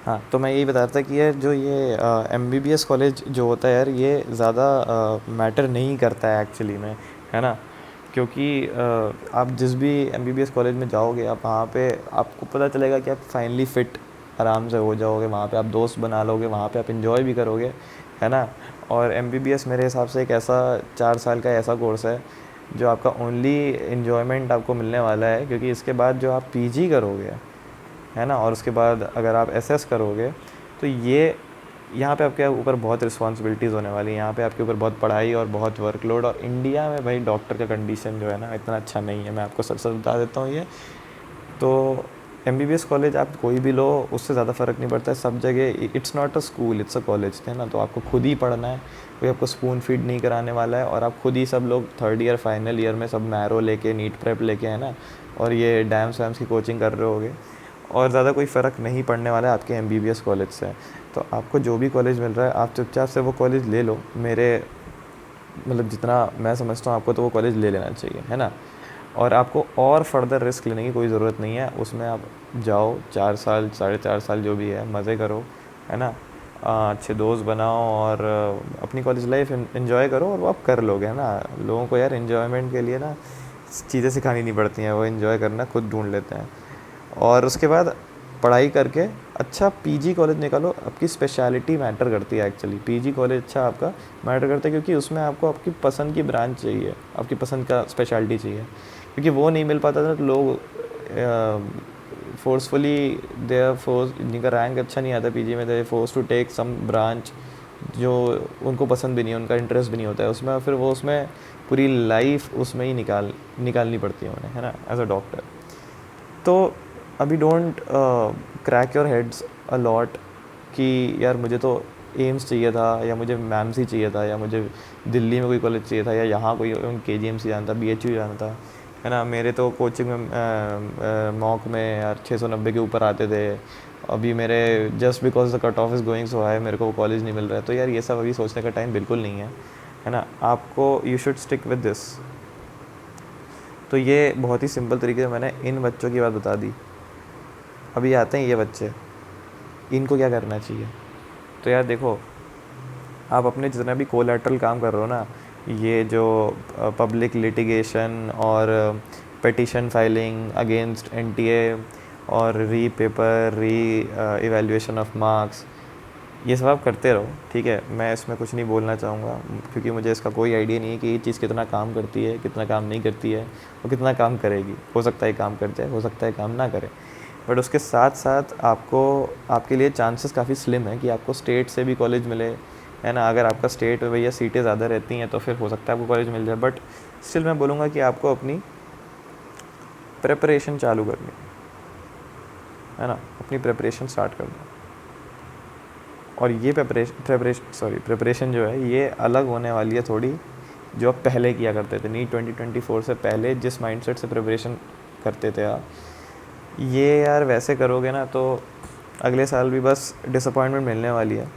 हाँ, तो मैं यही बता रहा था कि यार जो ये एमबीबीएस कॉलेज जो होता है यार, ये ज़्यादा मैटर नहीं करता है एक्चुअली में, है ना। क्योंकि आप जिस भी एमबीबीएस कॉलेज में जाओगे, आप वहाँ पे आपको पता चलेगा कि आप फाइनली फ़िट आराम से हो जाओगे, वहाँ पे आप दोस्त बना लोगे, वहाँ पे आप इंजॉय भी करोगे, है ना। और एमबीबीएस मेरे हिसाब से एक ऐसा 4 साल का ऐसा कोर्स है जो आपका ओनली इन्जॉयमेंट आपको मिलने वाला है, क्योंकि इसके बाद जो आप पीजी करोगे, है ना, और उसके बाद अगर आप एसएस करोगे, तो ये यहाँ पे आपके ऊपर बहुत रिस्पॉन्सिबिलिटीज़ होने वाली हैं, यहाँ पे आपके ऊपर बहुत पढ़ाई और बहुत वर्कलोड। और इंडिया में भाई डॉक्टर का कंडीशन जो है ना इतना अच्छा नहीं है, मैं आपको सच सच बता देता हूँ ये। तो एमबीबीएस कॉलेज आप कोई भी लो, उससे ज़्यादा फ़र्क नहीं पड़ता है, सब जगह it's not a school, it's a college, है ना। तो आपको खुद ही पढ़ना है, कोई आपको स्पून फीड नहीं कराने वाला है, और आप खुद ही सब लोग थर्ड ईयर फाइनल ईयर में सब मैरो लेके नीट प्रेप लेके, है ना, और ये डैम्स वैम्स की कोचिंग कर रहे होगे, और ज़्यादा कोई फ़र्क नहीं पड़ने वाला है आपके एमबीबीएस कॉलेज से। तो आपको जो भी कॉलेज मिल रहा है आप चुपचाप से वो कॉलेज ले लो। मेरे मतलब जितना मैं समझता हूँ आपको तो वो कॉलेज ले लेना चाहिए, है ना। और आपको और फर्दर रिस्क लेने की कोई ज़रूरत नहीं है उसमें। आप जाओ, 4 साल 4.5 साल जो भी है मज़े करो, है ना। अच्छे दोस्त बनाओ और अपनी कॉलेज लाइफ इन्जॉय करो, और वो आप कर लोगे, है ना। लोगों को यार इन्जॉयमेंट के लिए ना चीज़ें सिखानी नहीं पड़ती हैं, वो इन्जॉय करना खुद ढूंढ लेते हैं। और उसके बाद पढ़ाई करके अच्छा पीजी कॉलेज निकालो। आपकी स्पेशलिटी मैटर करती है एक्चुअली, पीजी कॉलेज अच्छा आपका मैटर करता है, क्योंकि उसमें आपको आपकी पसंद की ब्रांच चाहिए, आपकी पसंद का स्पेशलिटी चाहिए, क्योंकि वो नहीं मिल पाता था तो लोग फोर्सफुली दे आर फोर्स, जिनका रैंक अच्छा नहीं आता पीजी में, they force to take some branch जो उनको पसंद भी नहीं है, उनका इंटरेस्ट भी नहीं होता है उसमें, और फिर वो उसमें पूरी लाइफ उसमें ही निकालनी पड़ती है उन्हें, है ना, एज अ डॉक्टर। तो अभी don't crack your heads a lot कि यार मुझे तो एम्स चाहिए था, या मुझे मैम्स ही चाहिए था, या मुझे दिल्ली में कोई कॉलेज चाहिए था, या यहाँ कोई केजीएमसी जाना था, बीएचयू जाना था, है ना। मेरे तो कोचिंग में मॉक में यार 690 के ऊपर आते थे। अभी मेरे just because the cut off is going so high मेरे को वो कॉलेज नहीं मिल रहा है। तो यार ये सब अभी सोचने का टाइम बिल्कुल नहीं है ना। आपको you should stick with this. तो ये बहुत ही सिंपल तरीके से मैंने इन बच्चों की बात बता दी। अभी आते हैं ये बच्चे, इनको क्या करना चाहिए। तो यार देखो, आप अपने जितना भी कोलैटरल काम कर रहे हो ना, ये जो पब्लिक लिटिगेशन और पिटिशन फाइलिंग अगेंस्ट एनटीए और री पेपर री इवैल्यूएशन ऑफ मार्क्स, ये सब आप करते रहो, ठीक है। मैं इसमें कुछ नहीं बोलना चाहूँगा, क्योंकि मुझे इसका कोई आइडिया नहीं है कि ये चीज़ कितना काम करती है, कितना काम नहीं करती है, और कितना काम करेगी। हो सकता है काम कर जाए, हो सकता है काम ना करे। बट उसके साथ साथ आपको, आपके लिए चांसेस काफ़ी स्लिम है कि आपको स्टेट से भी कॉलेज मिले, है ना। अगर आपका स्टेट में भैया सीटें ज़्यादा रहती हैं तो फिर हो सकता है आपको कॉलेज मिल जाए, बट स्टिल मैं बोलूँगा कि आपको अपनी प्रिपरेशन चालू करनी है ना, अपनी प्रिपरेशन स्टार्ट कर दो। और ये प्रिपरेशन जो है ये अलग होने वाली है थोड़ी, जो आप पहले किया करते थे। नीट 2024 से पहले जिस माइंडसेट से प्रिपरेशन करते थे आप, ये यार वैसे करोगे ना तो अगले साल भी बस डिसअपॉइंटमेंट मिलने वाली है।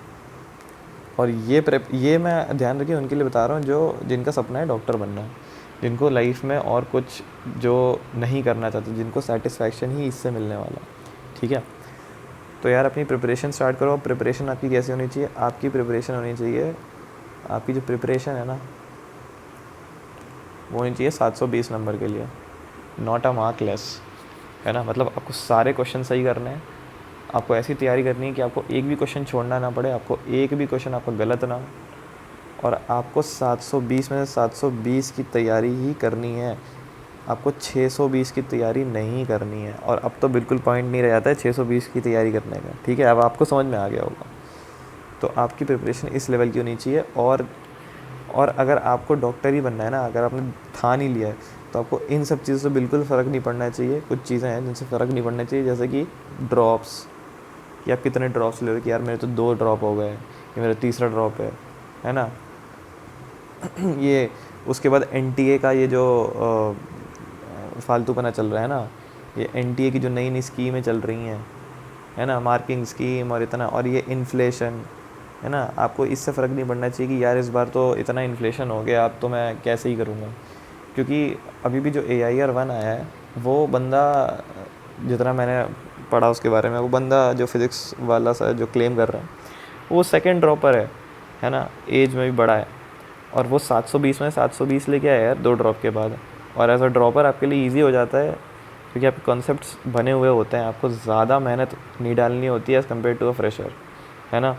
और ये मैं ध्यान रखिए उनके लिए बता रहा हूँ जो जिनका सपना है डॉक्टर बनना, जिनको लाइफ में और कुछ जो नहीं करना चाहते, जिनको सेटिस्फैक्शन ही इससे मिलने वाला है, ठीक है। तो यार अपनी प्रिपरेशन स्टार्ट करो। प्रिपरेशन आपकी कैसी होनी चाहिए, आपकी प्रिपरेशन होनी चाहिए, आपकी जो प्रिपरेशन है ना वो होनी चाहिए 720 नंबर के लिए, नॉट अ मार्क लेस, है ना। मतलब आपको सारे क्वेश्चन सही करने हैं, आपको ऐसी तैयारी करनी है कि आपको एक भी क्वेश्चन छोड़ना ना पड़े, आपको एक भी क्वेश्चन आपका गलत ना हो, और आपको 720 में से 720 की तैयारी ही करनी है, आपको 620 की तैयारी नहीं करनी है। और अब तो बिल्कुल पॉइंट नहीं रह जाता है 620 की तैयारी करने का, ठीक है। अब आपको समझ में आ गया होगा। तो आपकी प्रिपरेशन इस लेवल की होनी चाहिए। और अगर आपको डॉक्टर ही बनना है ना, अगर आपने ठान ही लिया है, तो आपको इन सब चीज़ों से बिल्कुल फ़र्क नहीं पड़ना चाहिए। कुछ चीज़ें हैं जिनसे फ़र्क नहीं पड़ना चाहिए, जैसे कि ड्रॉप्स, कि आप कितने ड्रॉप्स ले रहे हो, कि यार मेरे तो 2 ड्रॉप हो गए, ये मेरा तीसरा ड्रॉप है ना। ये उसके बाद एनटीए का ये जो फालतूपना चल रहा है ना, ये एनटीए की जो नई नई स्कीमें चल रही हैं, है ना, मार्किंग स्कीम और इतना, और ये इन्फ्लेशन, है ना। आपको इससे फ़र्क नहीं पड़ना चाहिए कि यार इस बार तो इतना इन्फ्लेशन हो गया, अब तो मैं कैसे ही करूँगा। क्योंकि अभी भी जो AIR 1 आया है, वो बंदा जितना मैंने पढ़ा उसके बारे में, वो बंदा जो फिज़िक्स वाला सा जो क्लेम कर रहा है वो सेकंड ड्रॉपर है ना, एज में भी बड़ा है, और वो 720 में 720 लेके आया यार 2 ड्रॉप के बाद। और एज अ ड्रॉपर आपके लिए ईजी हो जाता है क्योंकि आपके कॉन्सेप्ट्स बने हुए होते हैं, आपको ज़्यादा मेहनत नहीं डालनी होती है as compare to a fresher, है ना।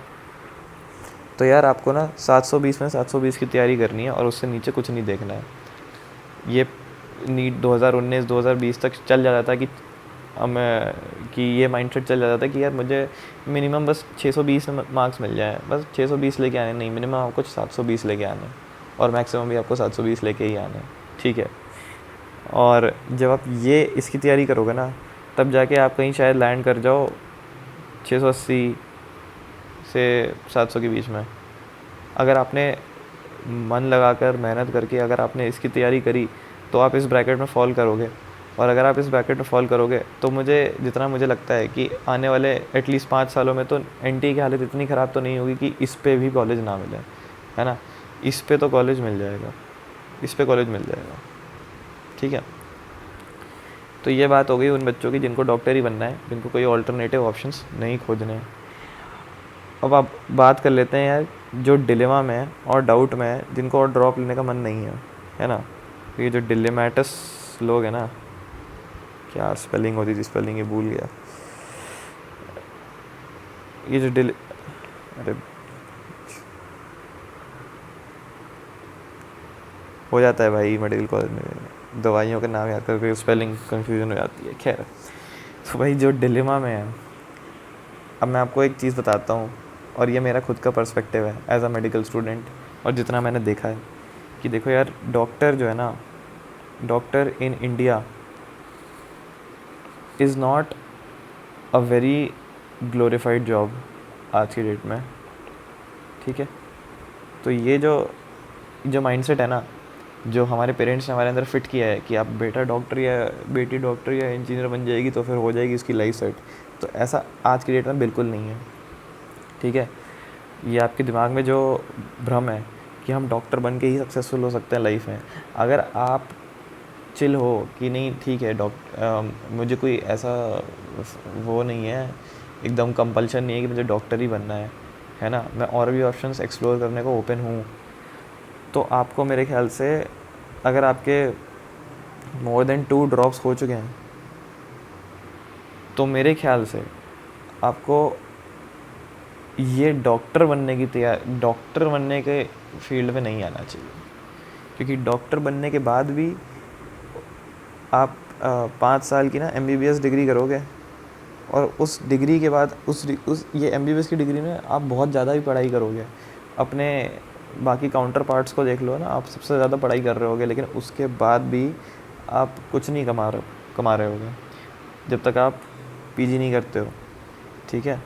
तो यार आपको ना 720 में 720 की तैयारी करनी है और उससे नीचे कुछ नहीं देखना है। ये नीट 2019-2020 तक चल जाता था कि ये माइंडसेट चल जाता था कि यार मुझे मिनिमम बस 620 मार्क्स मिल जाए, बस 620 लेके आने, नहीं मिनिमम आपको 720 लेके आने और मैक्सिमम भी आपको 720 लेके ही आने, ठीक है। और जब आप ये इसकी तैयारी करोगे ना, तब जाके आप कहीं शायद लैंड कर जाओ 680 से 700 के बीच में। अगर आपने मन लगाकर मेहनत करके अगर आपने इसकी तैयारी करी तो आप इस ब्रैकेट में फॉल करोगे, और अगर आप इस ब्रैकेट में फॉल करोगे तो मुझे लगता है कि आने वाले एटलीस्ट 5 सालों में तो एनटी की हालत इतनी ख़राब तो नहीं होगी कि इस पे भी कॉलेज ना मिले, है ना। इस पे तो कॉलेज मिल जाएगा, इस पे कॉलेज मिल जाएगा, ठीक है। तो ये बात हो गई उन बच्चों की जिनको डॉक्टर ही बनना है, जिनको कोई ऑल्टरनेटिव ऑप्शंस नहीं खोजने हैं। अब आप बात कर लेते हैं यार जो डिलेमा में है और डाउट में है, जिनको और ड्रॉप लेने का मन नहीं है ना। ये जो डिलेमेटस लोग हैं ना, क्या स्पेलिंग होती थी, स्पेलिंग ये भूल गया। ये जो अरे हो जाता है भाई मेडिकल कॉलेज में, दवाइयों के नाम याद करके स्पेलिंग कंफ्यूजन हो जाती है। खैर, तो भाई जो डिलेमा में है, अब मैं आपको एक चीज़ बताता हूँ और ये मेरा खुद का पर्सपेक्टिव है एज अ मेडिकल स्टूडेंट, और जितना मैंने देखा है कि देखो यार डॉक्टर जो है ना, doctor in India is not a very glorified job आज की डेट में, ठीक है। तो ये जो माइंडसेट है ना, जो हमारे पेरेंट्स ने हमारे अंदर फिट किया है कि आप बेटा डॉक्टर या बेटी डॉक्टर या इंजीनियर बन जाएगी तो फिर हो जाएगी उसकी लाइफ सेट, तो ऐसा आज की डेट में बिल्कुल नहीं है, ठीक है। ये आपके दिमाग में जो भ्रम है कि हम डॉक्टर बन के ही सक्सेसफुल हो सकते हैं लाइफ में, अगर आप चिल हो कि नहीं ठीक है मुझे कोई ऐसा वो नहीं है, एकदम कंपल्शन नहीं है कि मुझे डॉक्टर ही बनना है ना, मैं और भी ऑप्शंस एक्सप्लोर करने को ओपन हूँ, तो आपको मेरे ख्याल से अगर आपके मोर देन 2 ड्रॉप्स हो चुके हैं तो मेरे ख्याल से आपको ये डॉक्टर बनने के फील्ड में नहीं आना चाहिए, क्योंकि डॉक्टर बनने के बाद भी आप 5 साल की ना MBBS डिग्री करोगे, और उस डिग्री के बाद उस ये MBBS की डिग्री में आप बहुत ज़्यादा भी पढ़ाई करोगे, अपने बाकी काउंटर पार्ट्स को देख लो ना, आप सबसे ज़्यादा पढ़ाई कर रहे होगे, लेकिन उसके बाद भी आप कुछ नहीं कमा रहे होगे जब तक आप पीजी नहीं करते हो, ठीक है।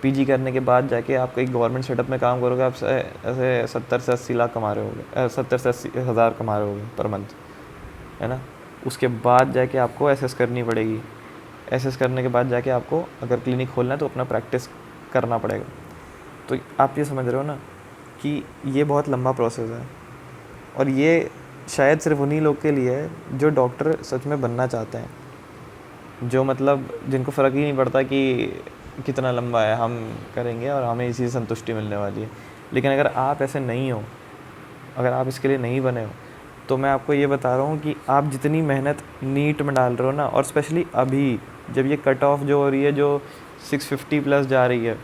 पीजी करने के बाद जाके आप एक गवर्नमेंट सेटअप में काम करोगे, आप ऐसे 70 से 80 लाख कमा रहे होगे, 70 से 80 हज़ार कमा रहे होगे पर मंथ, है ना। उसके बाद जाके आपको एसएस करनी पड़ेगी, एसएस करने के बाद जाके आपको अगर क्लिनिक खोलना है तो अपना प्रैक्टिस करना पड़ेगा। तो आप ये समझ रहे हो ना कि ये बहुत लंबा प्रोसेस है, और ये शायद सिर्फ उन्हीं लोग के लिए है जो डॉक्टर सच में बनना चाहते हैं, जो मतलब जिनको फ़र्क ही नहीं पड़ता कि कितना लंबा है, हम करेंगे और हमें इसी से संतुष्टि मिलने वाली है। लेकिन अगर आप ऐसे नहीं हो, अगर आप इसके लिए नहीं बने हो, तो मैं आपको ये बता रहा हूँ कि आप जितनी मेहनत नीट में डाल रहे हो ना, और स्पेशली अभी जब ये कट ऑफ जो हो रही है, जो 650 प्लस जा रही है,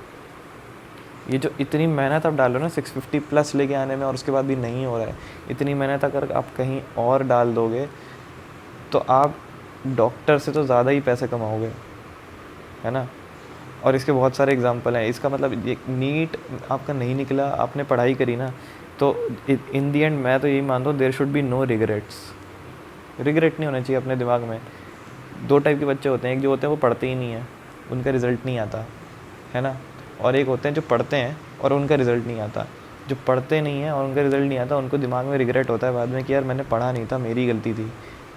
ये जो इतनी मेहनत आप डाल रहे हो ना 650 प्लस लेके आने में, और उसके बाद भी नहीं हो रहा है, इतनी मेहनत अगर आप कहीं और डाल दोगे तो आप डॉक्टर से तो ज़्यादा ही पैसे कमाओगे, है ना। और इसके बहुत सारे एग्जांपल हैं। इसका मतलब ये नीट आपका नहीं निकला, आपने पढ़ाई करी ना, तो इन दी एंड मैं तो यही मानता हूँ there should be no regrets. Regret नहीं होना चाहिए अपने दिमाग में। 2 टाइप के बच्चे होते हैं, एक जो होते हैं वो पढ़ते ही नहीं हैं, उनका रिज़ल्ट नहीं आता, है ना। और एक होते हैं जो पढ़ते हैं और उनका रिज़ल्ट नहीं आता। जो पढ़ते नहीं हैं और उनका रिज़ल्ट नहीं आता, उनको दिमाग में रिग्रेट होता है बाद में कि यार मैंने पढ़ा नहीं था, मेरी गलती थी।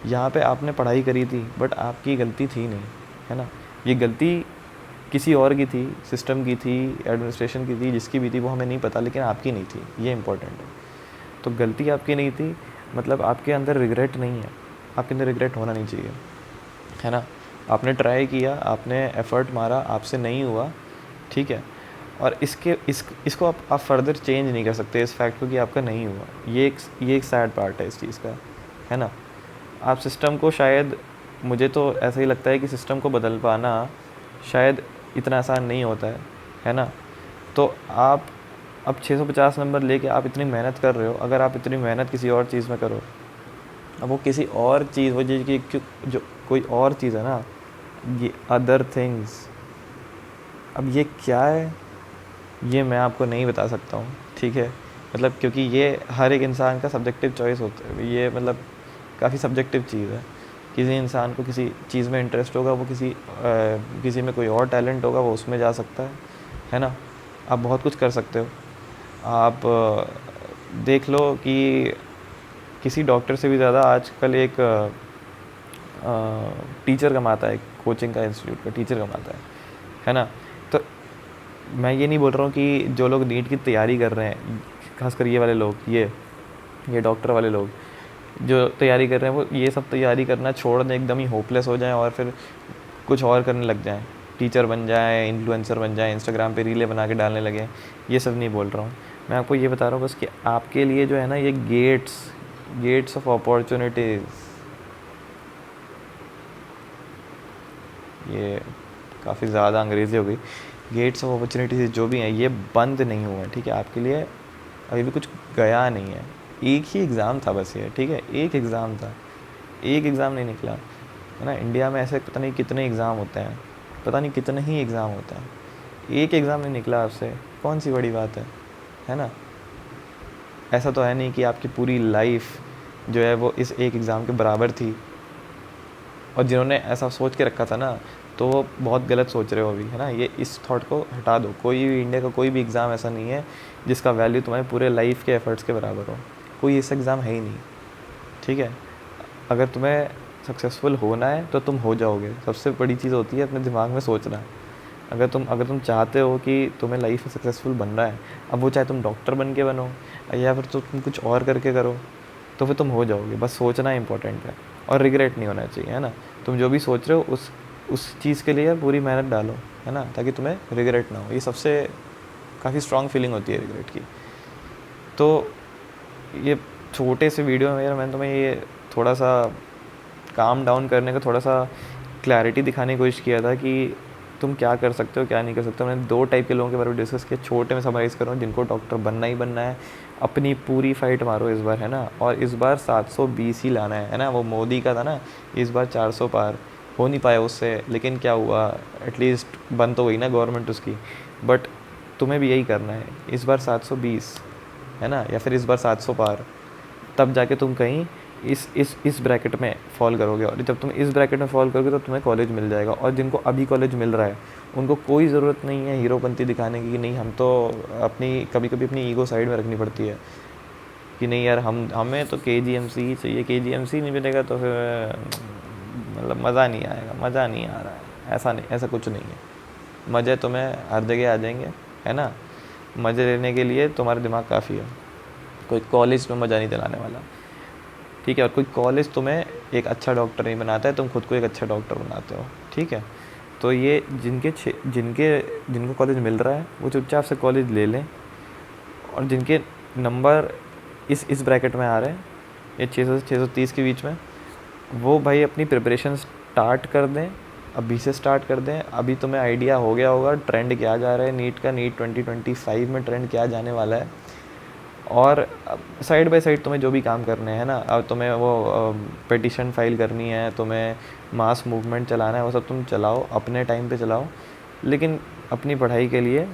यहाँ पे आपने पढ़ाई करी थी बट आपकी गलती थी नहीं, है ना। ये गलती किसी और की थी, सिस्टम की थी, एडमिनिस्ट्रेशन की थी, जिसकी भी थी वो हमें नहीं पता, लेकिन आपकी नहीं थी, ये इंपॉर्टेंट है। तो गलती आपकी नहीं थी, मतलब आपके अंदर रिग्रेट नहीं है, आपके अंदर रिग्रेट होना नहीं चाहिए, है ना। आपने ट्राई किया, आपने एफ़र्ट मारा, आपसे नहीं हुआ, ठीक है। और इसको आप फर्दर चेंज नहीं कर सकते इस फैक्ट को कि आपका नहीं हुआ। ये एक सैड पार्ट है इस चीज़ का, है ना। आप सिस्टम को शायद, मुझे तो ऐसा ही लगता है कि सिस्टम को बदल पाना शायद इतना आसान नहीं होता है ना। तो आप अब 650 नंबर लेके आप इतनी मेहनत कर रहे हो, अगर आप इतनी मेहनत किसी और चीज़ में करो, अब वो किसी और चीज़ वो जो कोई और चीज़ है ना, ये अदर थिंग्स, अब ये क्या है ये मैं आपको नहीं बता सकता हूँ, ठीक है। मतलब क्योंकि ये हर एक इंसान का सब्जेक्टिव चॉइस होता है, ये मतलब काफ़ी सब्जेक्टिव चीज़ है। किसी इंसान को किसी चीज़ में इंटरेस्ट होगा, वो किसी में कोई और टैलेंट होगा, वो उसमें जा सकता है ना। आप बहुत कुछ कर सकते हो। आप देख लो कि किसी डॉक्टर से भी ज़्यादा आजकल एक टीचर कमाता है, कोचिंग का इंस्टीट्यूट का टीचर कमाता है ना। तो मैं ये नहीं बोल रहा हूँ कि जो लोग नीट की तैयारी कर रहे हैं, खासकर ये वाले लोग, ये डॉक्टर वाले लोग जो तैयारी कर रहे हैं, वो ये सब तैयारी करना छोड़ दें, एकदम ही होपलेस हो जाएं और फिर कुछ और करने लग जाएं, टीचर बन जाएं, इन्फ्लुएंसर बन जाएं, इंस्टाग्राम पे रीलें बना के डालने लगें। ये सब नहीं बोल रहा हूँ मैं, आपको ये बता रहा हूँ बस कि आपके लिए जो है ना, ये गेट्स ऑफ अपॉर्चुनिटीज़, ये काफ़ी ज़्यादा अंग्रेज़ी हो गई, गेट्स ऑफ अपॉर्चुनिटीज़ जो भी हैं ये बंद नहीं हुए हैं, ठीक है। आपके लिए अभी भी कुछ गया नहीं है। एक ही एग्ज़ाम था बस ये, ठीक है, एक एग्ज़ाम था, एक एग्ज़ाम नहीं निकला, है ना। इंडिया में ऐसे पता नहीं कितने एग्ज़ाम होते हैं, पता नहीं कितने ही एग्ज़ाम होते हैं, एक एग्ज़ाम नहीं निकला आपसे, कौन सी बड़ी बात है ना। ऐसा तो है नहीं कि आपकी पूरी लाइफ जो है वो इस एक एग्ज़ाम के बराबर थी। और जिन्होंने ऐसा सोच के रखा था ना, तो वो बहुत गलत सोच रहे हो अभी, है ना। ये इस थॉट को हटा दो। कोई भी इंडिया का कोई भी एग्ज़ाम ऐसा नहीं है जिसका वैल्यू तुम्हारे पूरे लाइफ के एफर्ट्स के बराबर हो। कोई ऐसा एग्ज़ाम है ही नहीं, ठीक है। अगर तुम्हें सक्सेसफुल होना है तो तुम हो जाओगे। सबसे बड़ी चीज़ होती है अपने दिमाग में सोचना। अगर तुम चाहते हो कि तुम्हें लाइफ में सक्सेसफुल बनना है, अब वो चाहे तुम डॉक्टर बन के बनो या फिर तो तुम कुछ और करके करो, तो फिर तुम हो जाओगे। बस सोचना इंपॉर्टेंट है और रिग्रेट नहीं होना चाहिए, है ना। तुम जो भी सोच रहे हो उस चीज़ के लिए पूरी मेहनत डालो, है ना, ताकि तुम्हें रिग्रेट ना हो। ये सबसे काफ़ी स्ट्रॉन्ग फीलिंग होती है रिग्रेट की। तो ये छोटे से वीडियो में मैंने तुम्हें ये थोड़ा सा काम डाउन करने का, थोड़ा सा क्लैरिटी दिखाने की कोशिश किया था कि तुम क्या कर सकते हो, क्या नहीं कर सकते। मैंने 2 टाइप के लोगों के बारे में डिस्कस किया। छोटे में समराइज़ कर रहा हूँ, जिनको डॉक्टर बनना ही बनना है, अपनी पूरी फाइट मारो इस बार, है ना। और इस बार 720 ही लाना है ना। वो मोदी का था ना, इस बार 400 पार हो नहीं पाया उससे, लेकिन क्या हुआ, एटलीस्ट बन तो गई ना गवर्नमेंट उसकी। बट तुम्हें भी यही करना है, इस बार 720, है ना, या फिर इस बार 700 पार। तब जाके तुम कहीं इस ब्रैकेट में फॉल करोगे, और जब तुम इस ब्रैकेट में फॉल करोगे तो तुम्हें कॉलेज मिल जाएगा। और जिनको अभी कॉलेज मिल रहा है, उनको कोई ज़रूरत नहीं है हीरोपंती दिखाने की कि नहीं हम तो कभी कभी अपनी ईगो साइड में रखनी पड़ती है कि नहीं यार हमें तो KGMC ही चाहिए, KGMC नहीं मिलेगा तो फिर मतलब मज़ा नहीं आएगा, मज़ा नहीं आ रहा है। ऐसा नहीं, ऐसा कुछ नहीं है। मज़े तुम्हें हर जगह आ जाएंगे, है ना। मज़े लेने के लिए तुम्हारा दिमाग काफ़ी है। कोई कॉलेज में मज़ा नहीं दिलाने वाला, ठीक है। और कोई कॉलेज तुम्हें एक अच्छा डॉक्टर नहीं बनाता है, तुम खुद को एक अच्छा डॉक्टर बनाते हो, ठीक है। तो ये जिनको कॉलेज मिल रहा है वो चुपचाप से कॉलेज ले लें। और जिनके नंबर इस ब्रैकेट में आ रहे हैं, ये 600 से 630 के बीच में, वो भाई अपनी प्रिपरेशन स्टार्ट कर दें, अभी से स्टार्ट कर दें। अभी तुम्हें आइडिया हो गया होगा ट्रेंड क्या जा रहा है नीट का, नीट 2025 में ट्रेंड क्या जाने वाला है। और साइड बाय साइड तुम्हें जो भी काम करने हैं ना, अब तुम्हें वो पिटिशन फाइल करनी है, तुम्हें मास मूवमेंट चलाना है, वो सब तुम चलाओ, अपने टाइम पे चलाओ। लेकिन अपनी पढ़ाई के लिए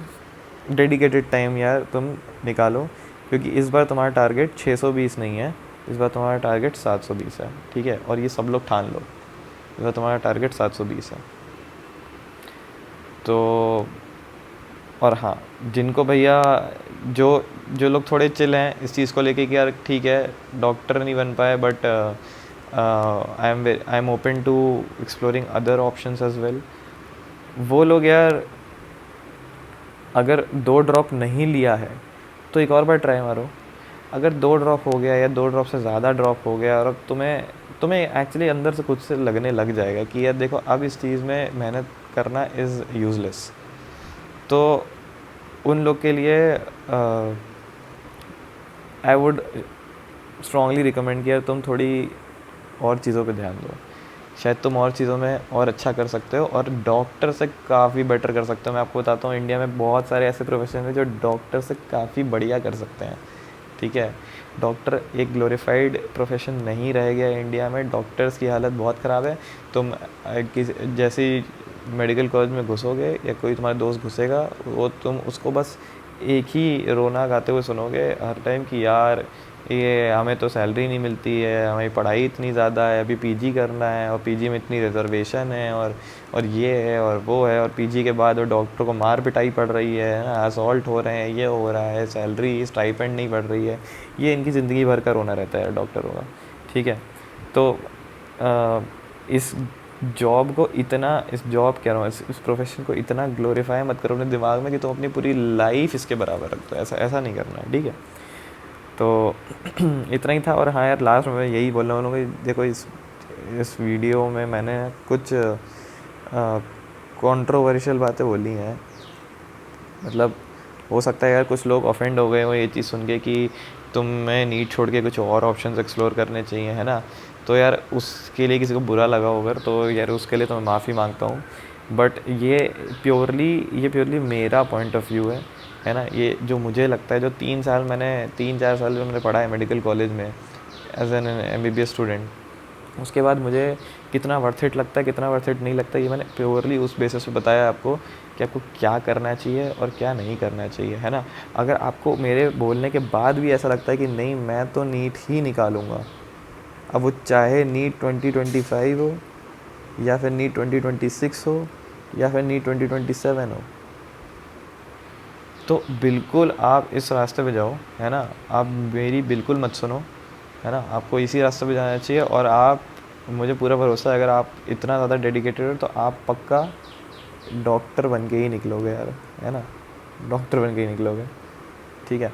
डेडिकेटेड टाइम यार तुम निकालो, क्योंकि इस बार तुम्हारा टारगेट 620 नहीं है, इस बार तुम्हारा टारगेट 720 है, ठीक है। और ये सब लोग ठान लो, इस बार तुम्हारा टारगेट 720 है। तो और हाँ, जिनको भैया जो जो लोग थोड़े चिल हैं इस चीज़ को लेके कि यार ठीक है डॉक्टर नहीं बन पाए, but I am open to exploring other options as well, वो लोग यार अगर 2 ड्रॉप नहीं लिया है तो एक और बार ट्राई मारो। अगर 2 ड्रॉप हो गया या 2 ड्रॉप से ज़्यादा ड्रॉप हो गया और अब तुम्हें तुम्हें एक्चुअली अंदर से खुद से लगने लग जाएगा कि यार देखो अब इस चीज़ में मेहनत करना इज़ यूज़लेस। तो उन लोग के लिए आई वुड स्ट्रांगली रिकमेंड किया तुम थोड़ी और चीज़ों पे ध्यान दो। शायद तुम और चीज़ों में और अच्छा कर सकते हो और डॉक्टर से काफ़ी बेटर कर सकते हो। मैं आपको बताता हूँ, इंडिया में बहुत सारे ऐसे प्रोफेशन हैं जो डॉक्टर से काफ़ी बढ़िया कर सकते हैं। ठीक है, डॉक्टर एक ग्लोरीफाइड प्रोफेशन नहीं रह गया है इंडिया में। डॉक्टर्स की हालत बहुत ख़राब है। तुम किसी जैसे ही मेडिकल कॉलेज में घुसोगे या कोई तुम्हारा दोस्त घुसेगा, वो तुम उसको बस एक ही रोना गाते हुए सुनोगे हर टाइम कि यार ये हमें तो सैलरी नहीं मिलती है, हमारी पढ़ाई इतनी ज़्यादा है, अभी पीजी करना है और पीजी में इतनी रिजर्वेशन है और ये है और वो है, और पीजी के बाद वो डॉक्टर को मार पिटाई पड़ रही है ना, असॉल्ट हो रहे हैं, ये हो रहा है, सैलरी स्टाइपेंड नहीं बढ़ रही है। ये इनकी ज़िंदगी भर का रोना रहता है डॉक्टरों का। ठीक है, तो इस जॉब को इतना, इस जॉब कह रहा हूँ, इस प्रोफेशन को इतना ग्लोरीफाई मत करो अपने दिमाग में कि तुम अपनी पूरी लाइफ इसके बराबर रख दो। ऐसा ऐसा नहीं करना है। ठीक है, तो इतना ही था। और हाँ यार, लास्ट में यही बोलने वाला हूँ कि देखो इस वीडियो में मैंने कुछ कंट्रोवर्शियल बातें बोली हैं। मतलब हो सकता है यार कुछ लोग ऑफेंड हो गए हो ये चीज़ सुन के कि तुम्हें नीट छोड़ के कुछ और ऑप्शंस एक्सप्लोर करने चाहिए, है ना। तो यार उसके लिए किसी को बुरा लगा होगा तो यार उसके लिए तो मैं माफ़ी मांगता हूँ। बट ये प्योरली मेरा पॉइंट ऑफ व्यू है ना। ये जो मुझे लगता है, जो 3-4 साल जो मैंने पढ़ा है मेडिकल कॉलेज में एज एन MBBS स्टूडेंट, उसके बाद मुझे कितना वर्थ इट लगता है, कितना वर्थ इट नहीं लगता, ये मैंने प्योरली उस बेसिस पे बताया आपको कि आपको क्या करना चाहिए और क्या नहीं करना चाहिए, है ना। अगर आपको मेरे बोलने के बाद भी ऐसा लगता है कि नहीं मैं तो नीट ही निकालूंगा, अब वो चाहे नीट 2025 हो या फिर नीट 2026 हो या फिर नीट 2027 हो, तो बिल्कुल आप इस रास्ते पे जाओ, है ना। आप मेरी बिल्कुल मत सुनो, है ना। आपको इसी रास्ते पे जाना चाहिए और आप, मुझे पूरा भरोसा है अगर आप इतना ज़्यादा डेडिकेटेड हो तो आप पक्का डॉक्टर बन के ही निकलोगे यार, है ना। डॉक्टर बन के ही निकलोगे। ठीक है।